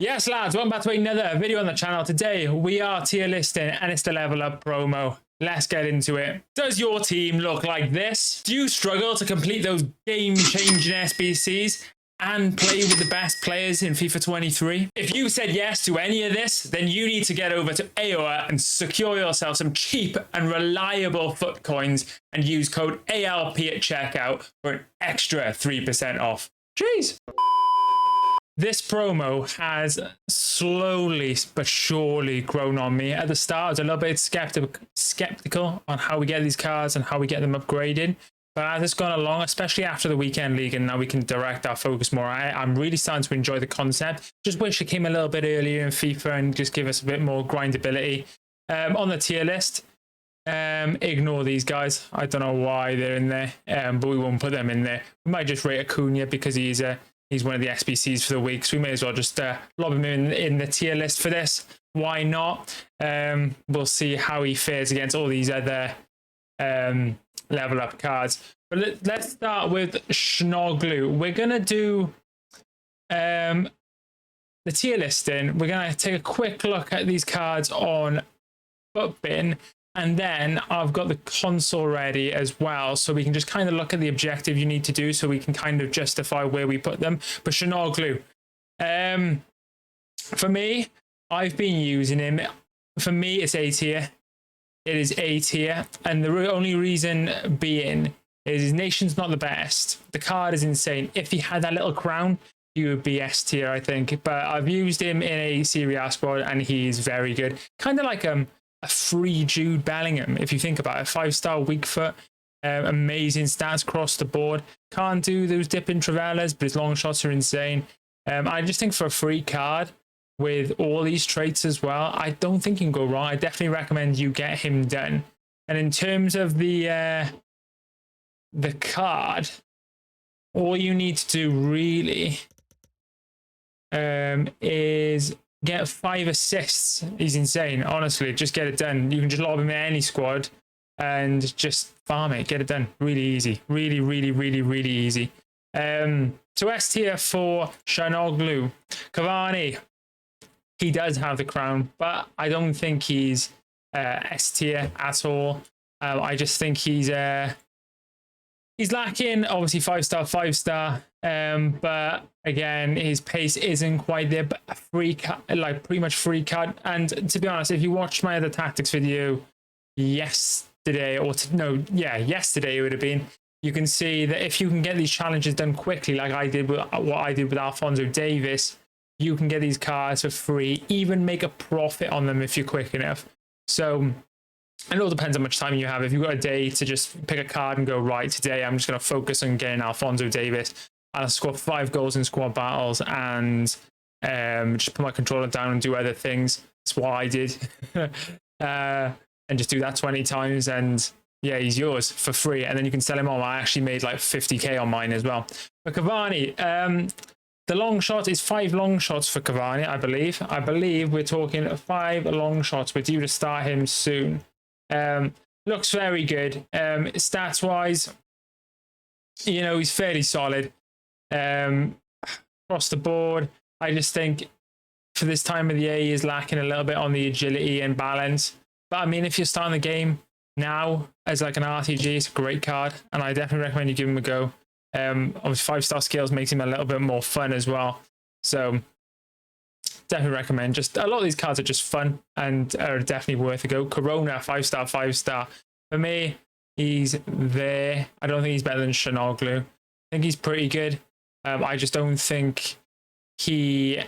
Yes, lads, welcome back to another video on the channel. Today, we are tier listing and it's the level up promo. Let's get into it. Does your team look like this? Do you struggle to complete those game-changing SBCs and play with the best players in FIFA 23? If you said yes to any of this, then you need to get over to AYYLP and secure yourself some cheap and reliable Fut coins and use code AYYLP at checkout for an extra 3% off. Jeez. This promo has slowly but surely grown on me. At the start, I was a little bit skeptical on how we get these cards and how we get them upgraded. But as it's gone along, especially after the weekend league, and now we can direct our focus more, I'm really starting to enjoy the concept. Just wish it came a little bit earlier in FIFA and just give us a bit more grindability. On the tier list, ignore these guys. I don't know why they're in there, but we won't put them in there. We might just rate Acuna because he's one of the SBCs for the week, so we may as well just lob him in the tier list for this. Why not? We'll see how he fares against all these other level up cards. But let's start with Schnoglu. We're going to do the tier listing. We're going to take a quick look at these cards on FutBin. And then I've got the console ready as well, so we can just kind of look at the objective you need to do so we can kind of justify where we put them. But Schnoglu, for me, I've been using him. For me, it's A tier. It is A tier. And the only reason being is his nation's not the best. The card is insane. If he had that little crown, he would be S tier, I think. But I've used him in a Serie A squad, and he's very good. Kind of like a free Jude Bellingham, if you think about it. 5-star weak foot, amazing stats across the board. Can't do those dipping Travellas, but his long shots are insane. I just think for a free card with all these traits as well, I don't think you can go wrong. I definitely recommend you get him done. And in terms of the card, all you need to do really is get 5 assists. He's insane, honestly. Just get it done. You can just lob him in any squad and just farm it. Get it done. Really easy. Really, really, really, really easy. So S tier for Schnoglu. Cavani, he does have the crown, but I don't think he's S tier at all. I just think he's lacking, obviously 5-star, 5-star. But again, his pace isn't quite there, but a free cut, like pretty much free cut. And to be honest, if you watched my other tactics video yesterday, yesterday it would have been, you can see that if you can get these challenges done quickly, like I did with what I did with Alphonso Davies, you can get these cards for free, even make a profit on them if you're quick enough. So it all depends how much time you have. If you've got a day to just pick a card and go, right, today I'm just going to focus on getting Alphonso Davies. I'll score 5 goals in squad battles and just put my controller down and do other things. That's what I did. And just do that 20 times and yeah, he's yours for free. And then you can sell him on. I actually made like 50k on mine as well. For Cavani, the long shot is 5 long shots for Cavani, I believe. I believe we're talking 5 long shots. We're due to start him soon. Looks very good. Stats wise, you know, he's fairly solid. Across the board, I just think for this time of the year, he is lacking a little bit on the agility and balance. But I mean, if you're starting the game now as like an RTG, it's a great card, and I definitely recommend you give him a go. Obviously 5-star skills makes him a little bit more fun as well. So definitely recommend. Just a lot of these cards are just fun and are definitely worth a go. Corona, 5-star, 5-star. For me, he's there. I don't think he's better than Schnoglu. I think he's pretty good. I just don't think he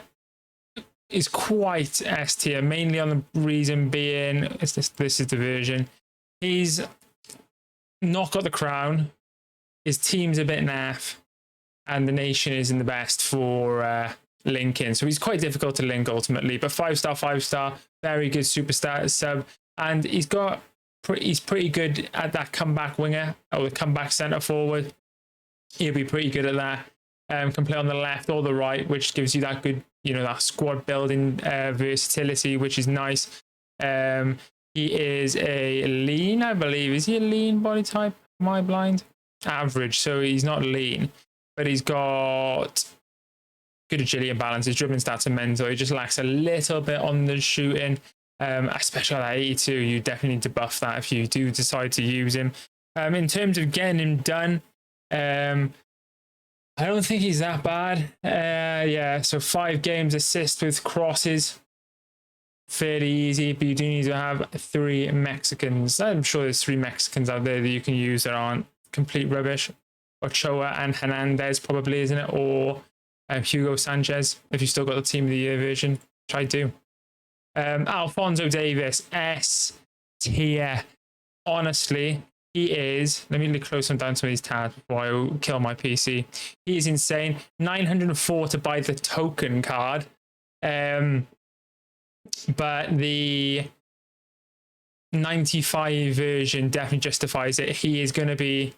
is quite S tier, mainly on the reason being, this is the version. He's not got the crown. His team's a bit naff. And the nation isn't the best for linking. So he's quite difficult to link ultimately. But 5-star, 5-star, very good superstar sub. And he's pretty good at that comeback winger or the comeback centre forward. He'll be pretty good at that. Can play on the left or the right, which gives you that good, you know, that squad building versatility, which is nice. He is a lean, I believe. Is he a lean body type? Am I blind? Average, so he's not lean, but he's got good agility and balance. His dribbling stats are mental. He just lacks a little bit on the shooting, especially at 82. You definitely need to buff that if you do decide to use him. In terms of getting him done, I don't think he's that bad. Yeah, so 5 games assist with crosses. Fairly easy, but you do need to have 3 Mexicans. I'm sure there's 3 Mexicans out there that you can use that aren't complete rubbish. Ochoa and Hernandez probably, isn't it? Or Hugo Sanchez, if you still got the Team of the Year version, which I do. Alphonso Davies, S tier. Honestly, he is. Let me close some down some of these tabs before I kill my PC. He is insane. 904 to buy the token card. But the 95 version definitely justifies it. He is going to be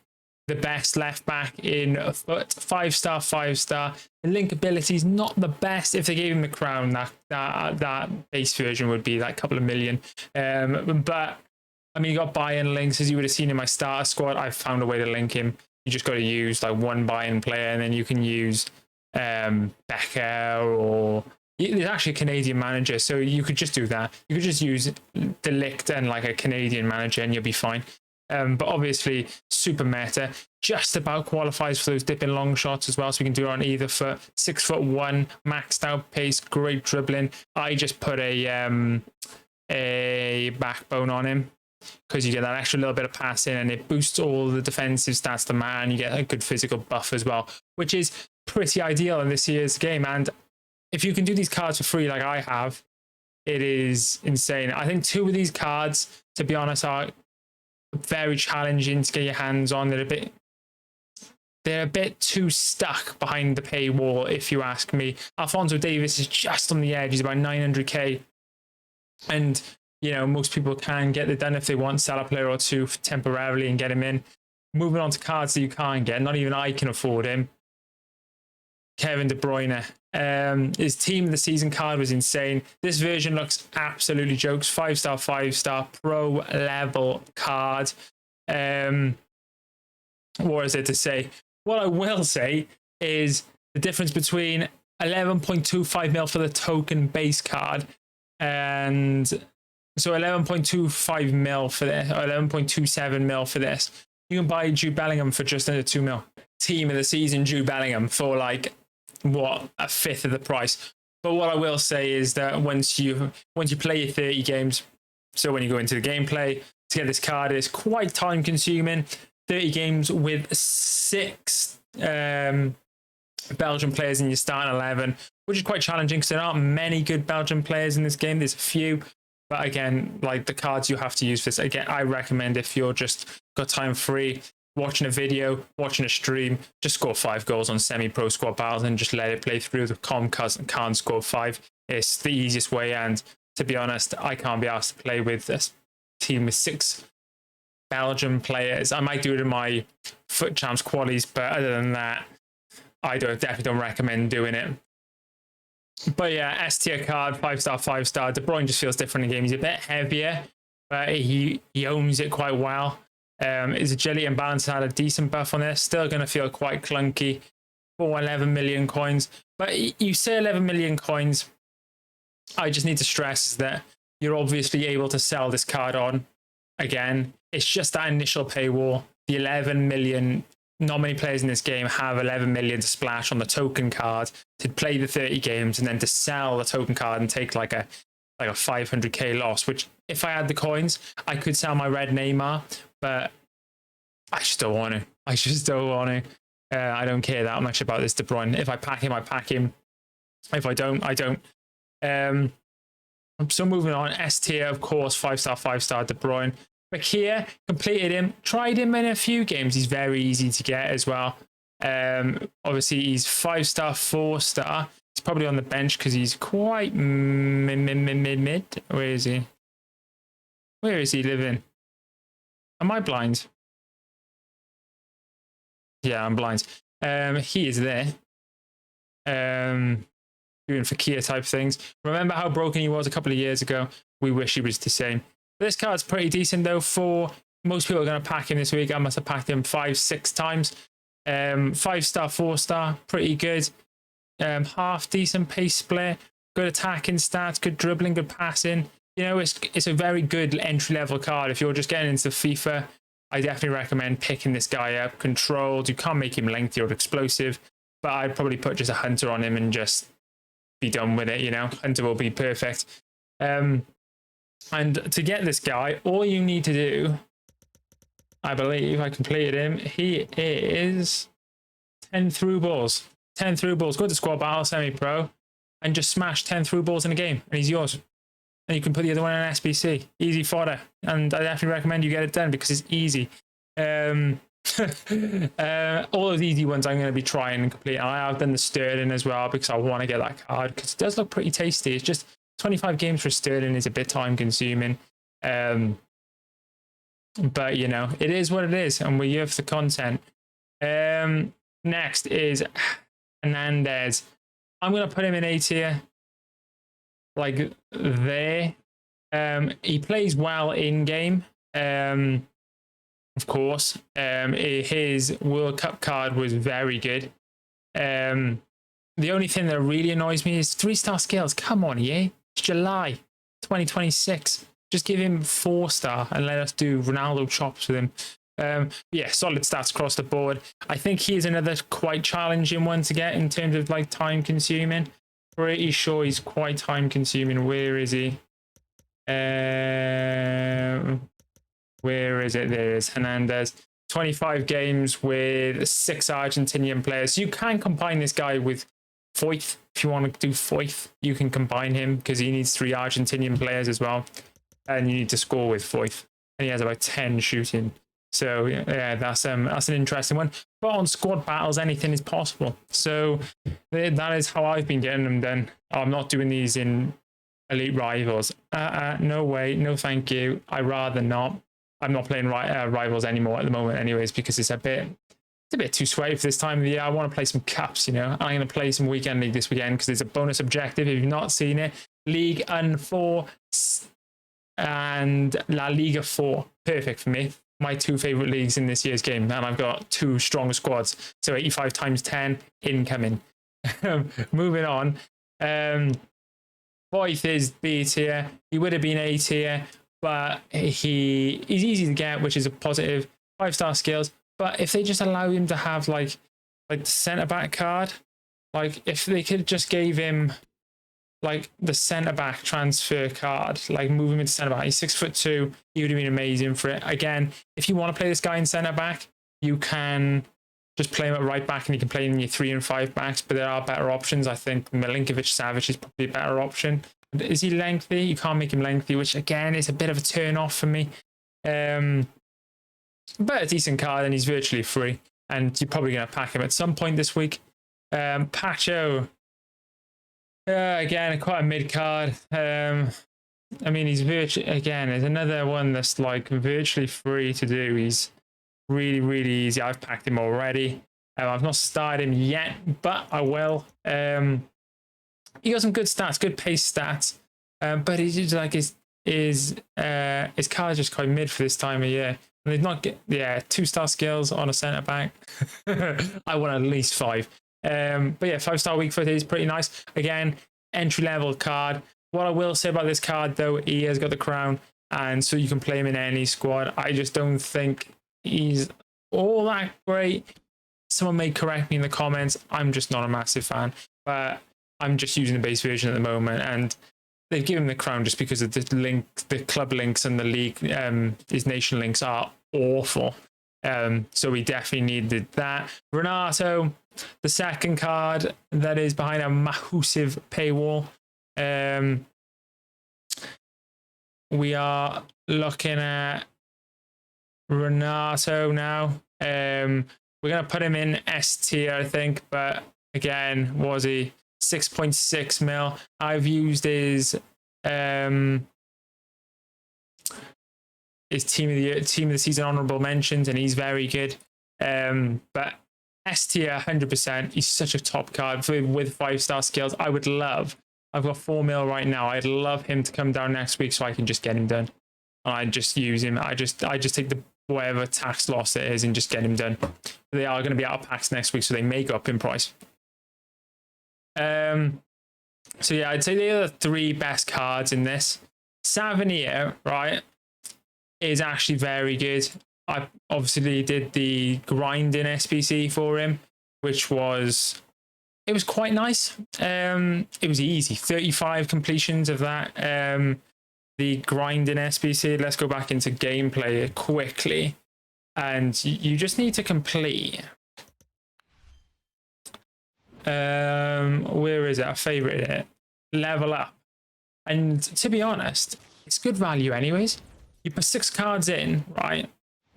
the best left back in Fut. 5-star, 5-star. The link ability is not the best. If they gave him the crown, that base version would be like a couple of million. But I mean, you got buy-in links, as you would have seen in my starter squad. I've found a way to link him. You just got to use like one buy-in player, and then you can use Becker, or there's actually a Canadian manager, so you could just do that. You could just use De Ligt and like a Canadian manager, and you'll be fine. But obviously, super meta, just about qualifies for those dipping long shots as well. So we can do it on either foot. 6'1", maxed out pace, great dribbling. I just put a backbone on him, because you get that extra little bit of passing, and it boosts all the defensive stats to man. You get a good physical buff as well, which is pretty ideal in this year's game. And if you can do these cards for free like I have, it is insane. I think 2 of these cards, to be honest, are very challenging to get your hands on. They're a bit too stuck behind the paywall, if you ask me. Alphonso Davies is just on the edge. He's about 900k. And you know, most people can get it done if they want, sell a player or 2 temporarily and get him in. Moving on to cards that you can't get. Not even I can afford him. Kevin De Bruyne. His Team of the Season card was insane. This version looks absolutely jokes. 5-star, 5-star, pro level card. What is it to say? What I will say is the difference between 11.25 mil for the token base card, and so 11.25 mil for this, or 11.27 mil for this. You can buy Jude Bellingham for just under 2 mil. Team of the Season Jude Bellingham for like, what, a fifth of the price. But what I will say is that once you play your 30 games, so when you go into the gameplay, to get this card is quite time consuming. 30 games with 6 Belgian players in your starting 11, which is quite challenging because there aren't many good Belgian players in this game. There's a few. But again, like the cards you have to use for this, again, I recommend if you're just got time free, watching a video, watching a stream, just score 5 goals on semi-pro squad battles and just let it play through. The Comcast can't score 5. It's the easiest way. And to be honest, I can't be asked to play with a team with 6 Belgian players. I might do it in my Fut Champs qualies, but other than that, I definitely don't recommend doing it. But yeah, S tier card, 5-star, 5-star. De Bruyne just feels different in game. He's a bit heavier, but he owns it quite well. His agility and balance had a decent buff on this. Still going to feel quite clunky for 11 million coins. But you say 11 million coins, I just need to stress that you're obviously able to sell this card on. Again, it's just that initial paywall. The 11 million, not many players in this game have 11 million to splash on the token card to play the 30 games and then to sell the token card and take like a 500k loss, which if I had the coins, I could sell my red Neymar, but I just don't want to. I just don't want to. I don't care that much about this De Bruyne. If I pack him, I pack him. If I don't, I don't. So moving on, S tier, of course, 5-star, 5-star De Bruyne. Bakir, completed him, tried him in a few games. He's very easy to get as well. Obviously, he's 5-star, 4-star. He's probably on the bench because he's quite mid. Where is he? Where is he living? Am I blind? Yeah, I'm blind. He is there. Doing Fakir type things. Remember how broken he was a couple of years ago? We wish he was the same. This card's pretty decent though. For most people are going to pack him this week. I must have packed him 5-6 times. 5-star, 4-star, pretty good. half decent pace split, good attacking stats, good dribbling, good passing. You know, it's a very good entry level card. If you're just getting into FIFA, I definitely recommend picking this guy up. Controlled, you can't make him lengthy or explosive, but I'd probably put just a hunter on him and just be done with it. You know, hunter will be perfect. And to get this guy, all you need to do, I believe I completed him. He is 10 through balls. 10 through balls. Go to squad battle, semi-pro, and just smash 10 through balls in a game, and he's yours. And you can put the other one in an SBC. Easy fodder. And I definitely recommend you get it done because it's easy. All those easy ones I'm going to be trying and completing. I have done the Sterling as well because I want to get that card because it does look pretty tasty. It's just 25 games for Sterling is a bit time consuming. But, you know, it is what it is. And we're here for the content. Next is Hernandez. I'm going to put him in A tier. Like there. He plays well in game. Of course. His World Cup card was very good. The only thing that really annoys me is 3-star skills. Come on, yeah. It's July 2026. Just give him 4-star and let us do Ronaldo chops with him. Yeah, solid stats across the board. I think he's another quite challenging one to get in terms of like time consuming. Pretty sure he's quite time consuming. Where is he? Where is it? There is Hernandez. 25 games with 6 Argentinian players. You can combine this guy with Foyth. If you want to do Foyth, you can combine him because he needs 3 Argentinian players as well. And you need to score with Foyth. And he has about 10 shooting. So yeah, that's an interesting one. But on squad battles, anything is possible. So that is how I've been getting them done. I'm not doing these in elite rivals. No way, no thank you. I rather not. I'm not playing rivals anymore at the moment, anyways, because it's a bit too sweaty for this time of the year. I want to play some cups, you know. I'm going to play some weekend league this weekend because it's a bonus objective. If you've not seen it, League 4 and La Liga 4, perfect for me. My 2 favorite leagues in this year's game, and I've got 2 strong squads. So 85 times 10 incoming. Moving on. Foyth is B tier. He would have been A tier, but he's easy to get, which is a positive. 5-star skills. But if they just allow him to have like the centre back card, like if they could just gave him like the centre back transfer card, like move him into centre back. He's 6'2". He would have been amazing for it. Again, if you want to play this guy in centre back, you can just play him at right back and you can play him in your 3 and 5 backs, but there are better options. I think Milinkovic-Savic is probably a better option. Is he lengthy? You can't make him lengthy, which again is a bit of a turn off for me. But a decent card and he's virtually free. And you're probably going to pack him at some point this week. Pacho. Again, quite a mid card. I mean, he's virtually, again, there's another one that's like virtually free to do. He's really, really easy. I've packed him already. I've not started him yet, but I will. He got some good stats, good pace stats. But he's just like his card is just quite mid for this time of year. And they've not get 2-star skills on a centre back. I want at least 5. But yeah, 5-star weak foot is pretty nice. Again, entry level card. What I will say about this card though, he has got the crown, and so you can play him in any squad. I just don't think he's all that great. Someone may correct me in the comments. I'm just not a massive fan, but I'm just using the base version at the moment, and they've given him the crown just because of the club links and the league, his nation links are awful. So we definitely needed that. Renato, the second card that is behind a massive paywall. We are looking at Renato now. We're going to put him in S tier, I think, but again, was he 6.6 mil? I've used his team of the season honorable mentions, and he's very good. But S tier 100%. He's such a top card with 5-star skills. I've got 4 mil right now. I'd love him to come down next week so I can just get him done. I just use him. I just take the whatever tax loss it is and just get him done. They are going to be out of packs next week, so they may go up in price. So yeah, I'd say they're the three best cards in this. Savenir, right, is actually very good. I obviously did the grinding SBC for him, which was, it was quite nice. It was easy, 35 completions of that. The grinding SBC. Let's go back into gameplay quickly, and you just need to complete. Where is it? I favorited it. Level up, and to be honest, it's good value anyways. You put 6 cards in, right?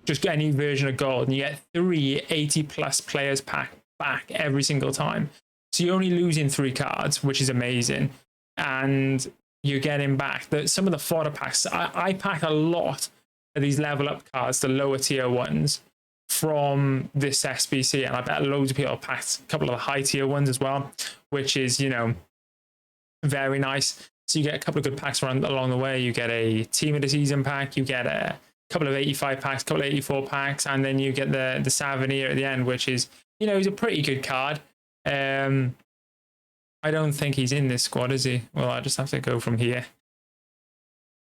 Just get any version of gold, and you get 3 80+ players pack back every single time. So you're only losing 3 cards, which is amazing, and you're getting back some of the fodder packs. I pack a lot of these level up cards, the lower tier ones, from this SBC, and I bet loads of people packed a couple of the high tier ones as well, which is, you know, very nice. So you get a couple of good packs along the way. You get a team of the season pack, you get a couple of 85 packs, a couple of 84 packs, and then you get the Savenir at the end, which is, you know, he's a pretty good card. I don't think he's in this squad, is he? Well, I just have to go from here.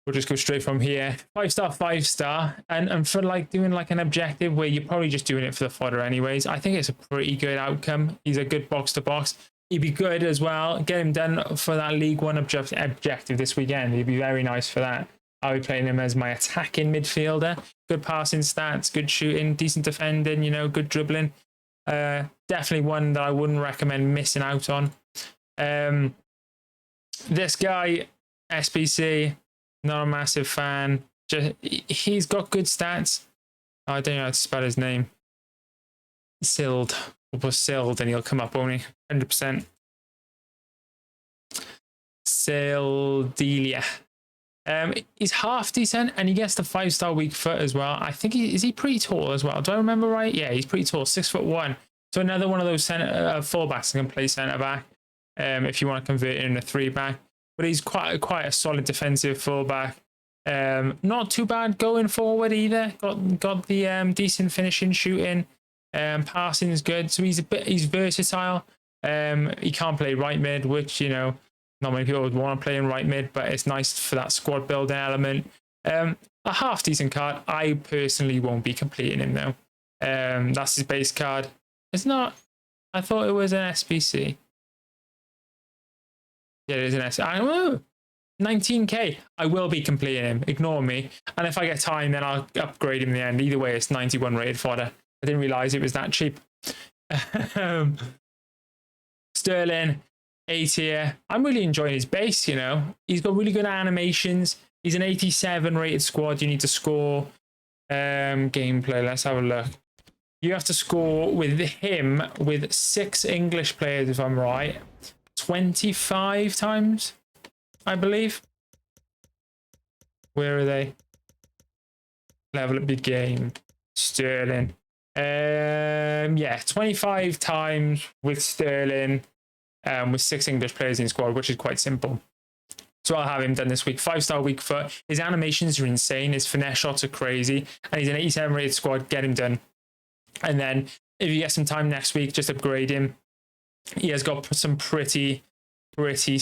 We'll just go straight from here. 5-star, 5-star. And for like doing like an objective where you're probably just doing it for the fodder anyways, I think it's a pretty good outcome. He's a good box to box. He'd be good as well. Get him done for that League One objective this weekend. He'd be very nice for that. I'll be playing him as my attacking midfielder. Good passing stats, good shooting, decent defending, you know, good dribbling. Definitely one that I wouldn't recommend missing out on. This guy, SBC, not a massive fan. He's got good stats. I don't know how to spell his name. Sild. We'll put Sild and he'll come up only 100%. Sildelia. He's half decent, and he gets the 5-star weak foot as well. I think is he pretty tall as well? Do I remember right? Yeah, he's pretty tall, 6'1". So another one of those fullbacks that can play centre back. If you want to convert it in a 3-back, but he's quite a solid defensive fullback. Not too bad going forward either. Got the decent finishing, shooting, passing is good. So he's versatile. He can't play right mid, which, you know, not many people would want to play in right mid, but it's nice for that squad building element. A half decent card. I personally won't be completing him though. That's his base card. It's not. I thought it was an SBC. Yeah, it is an SBC. 19k. I will be completing him. Ignore me. And if I get time, then I'll upgrade him in the end. Either way, it's 91 rated fodder. I didn't realize it was that cheap. Sterling, A tier. I'm really enjoying his base, you know. He's got really good animations. He's an 87 rated squad. You need to score gameplay. Let's have a look. You have to score with him with 6 English players, if I'm right. 25 times, I believe. Where are they? Level up the game. Sterling. Yeah, 25 times with Sterling, with 6 English players in squad, which is quite simple. So I'll have him done this week. 5-star weak foot. His animations are insane. His finesse shots are crazy. And he's an 87 rated squad. Get him done. And then if you get some time next week, just upgrade him. He has got some pretty naughty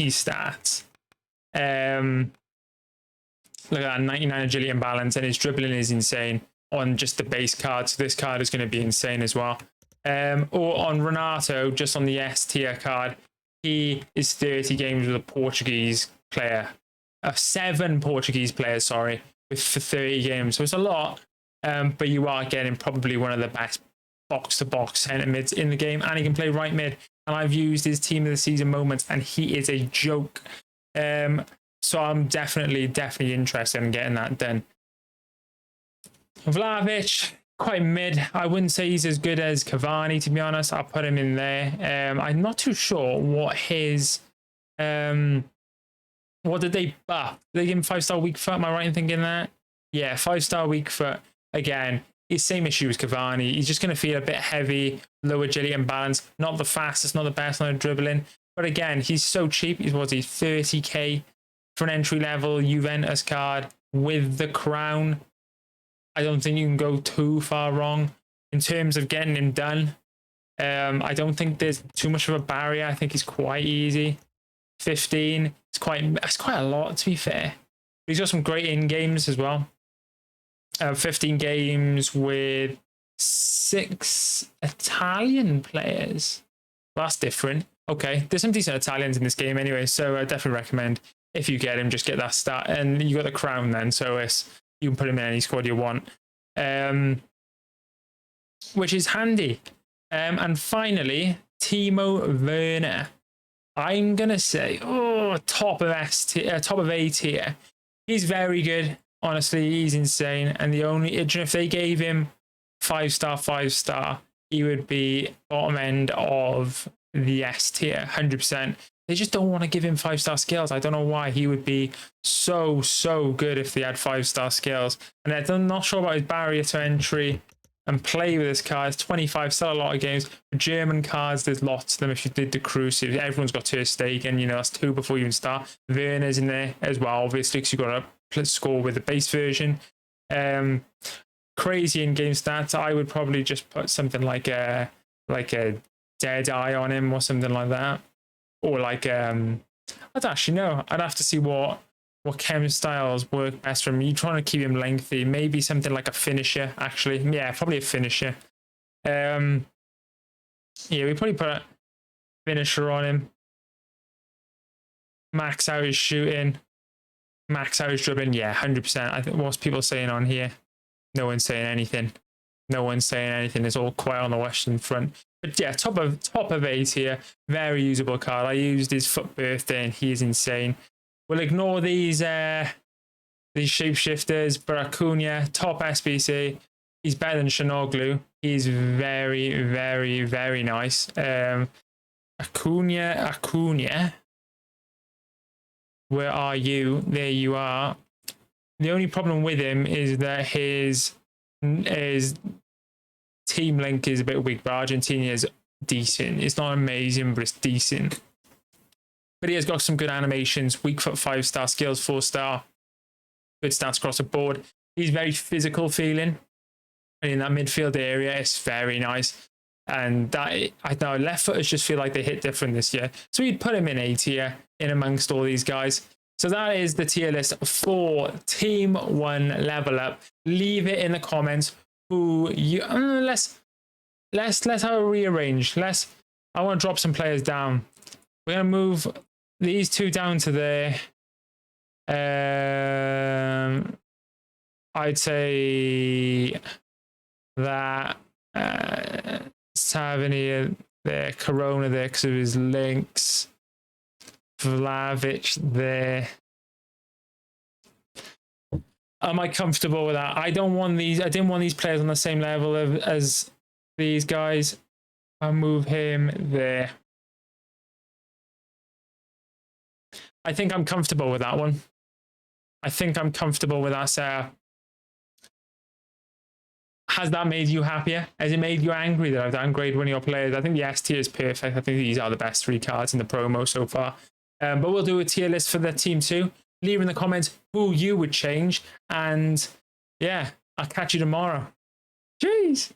stats. Look at that, 99 agility and balance, and his dribbling is insane on just the base card. So this card is going to be insane as well. Or on Renato, just on the S tier card, he is 30 games with a Portuguese player. 7 Portuguese players, sorry, for 30 games. So it's a lot, but you are getting probably one of the best box-to-box centre mids in the game, and he can play right mid. And I've used his team of the season moments, and he is a joke. So I'm definitely interested in getting that done. Vlahovic, quite mid. I wouldn't say he's as good as Cavani, to be honest. I'll put him in there. I'm not too sure what his what did they buff? Did they give him 5-star weak foot? Am I right in thinking that? Yeah, 5-star weak foot. Again, it's same issue as Cavani. He's just going to feel a bit heavy, low agility and balance. Not the fastest, not the best on dribbling. But again, he's so cheap. He's 30k for an entry level Juventus card with the crown. I don't think you can go too far wrong in terms of getting him done. I don't think there's too much of a barrier. I think he's quite easy. 15. It's quite a lot, to be fair. He's got some great in games as well. 15 games with 6 Italian players. Well, that's different. Okay, there's some decent Italians in this game anyway, so I definitely recommend if you get him, just get that start. And you got the crown then, so you can put him in any squad you want, which is handy. And finally, Timo Werner. I'm gonna say, top of A tier. He's very good. Honestly, he's insane. And if they gave him 5-star, he would be bottom end of the S tier, 100%. They just don't want to give him 5-star skills. I don't know why. He would be so good if they had 5-star skills. And I'm not sure about his barrier to entry and play with this card. It's 25, still a lot of games. For German cards, there's lots of them. If you did the Crucible, everyone's got Ter Stegen, that's 2 before you even start. Werner's in there as well, obviously, because you've got to score with the base version. Crazy in-game stats. I would probably just put something like a Dead Eye on him or something like that. Or I don't actually know. I'd have to see what chem styles work best for him. You're trying to keep him lengthy. Maybe something like a finisher, actually. Yeah, probably a finisher. Yeah, we probably put a finisher on him. Max out his shooting. Max out his dribbling. Yeah, 100%. I think what's people saying on here? No one's saying anything. No one's saying anything. It's all quiet on the Western front. But yeah, top of A tier. Very usable card. I used his Fut birthday and he is insane. We'll ignore these shapeshifters. But Acuna, top SBC. He's better than Shanoglu. He's very nice. Acuna. Where are you? There you are. The only problem with him is that his team link is a bit weak, but Argentina is decent. It's not amazing, but it's decent. But he has got some good animations, weak foot 5-star, skills 4-star, good stats across the board. He's very physical feeling. And in that midfield area, it's very nice. And I know left footers just feel like they hit different this year. So we'd put him in A tier in amongst all these guys. So that is the tier list for Team 1 Level Up. Leave it in the comments who you let's have a rearrange. I want to drop some players down. We're gonna move these 2 down to there. I'd say that Savini there, Corona there because of his links. Vlahovic there. Am I comfortable with that? I didn't want these players on the same level as these guys. I'll move him there. I think I'm comfortable with that one. I think I'm comfortable with that setup. Has that made you happier? Has it made you angry that I've downgraded one of your players? I think the S tier is perfect. I think these are the best 3 cards in the promo so far. But we'll do a tier list for the team 2. Leave in the comments who you would change. And yeah, I'll catch you tomorrow. Jeez.